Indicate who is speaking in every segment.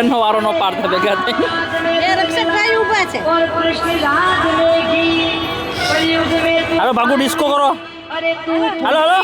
Speaker 1: નો વારો નો પાડતા ભેગા થઈ
Speaker 2: એ રક્ષકભાઈ ઊભા છે
Speaker 1: હાલો ભાગુ ડિસ્કો કરો હાલો હાલો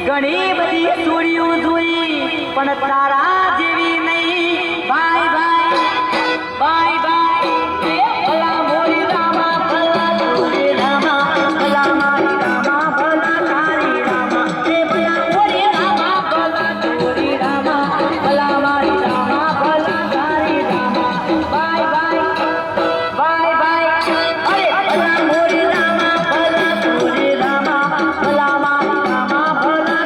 Speaker 3: ઘણી બધી ચોરીઓ જોઈ પણ તારા જેવી નહીં ભાઈ ભાઈ ભાઈ ભાઈ ભલા મોરી રામા ભલા ચોરી રામા ભલા મારી રામા ભલા તારી રામા ભલા મોરી રામા ભલા ચોરી રામા ભલા મારી રામા ભલા તારી રામા ભાઈ ભાઈ ભાઈ ભાઈ અરે ભલા મોરી રામા ભલા ચોરી રામા ભલા મારી રામા ભલા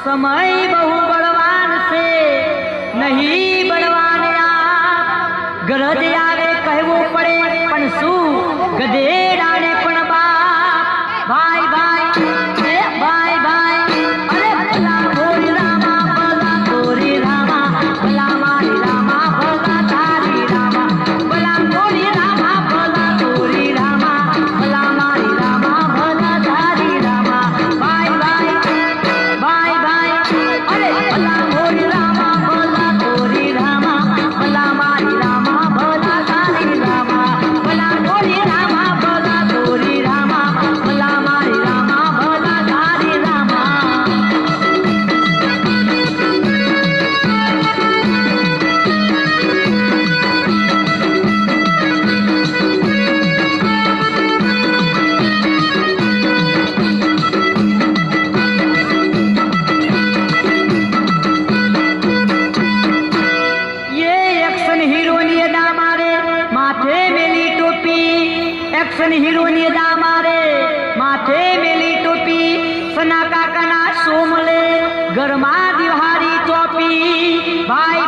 Speaker 3: समय बहु बलवान से नहीं बलवान गरज आवे कहवो पड़े पण शू गधेडाने पण बाप भाई भाई भाई भाई अरे भला मोरी रामा भला तोरी रामा भला मारी रामा भला तारी रामा भला मोरी એક્શન હીરોની દા મારે માથે મેલી ટોપી સના કાકાના સોમલે ઘરમાં દિવાળી ચોપી ભાઈ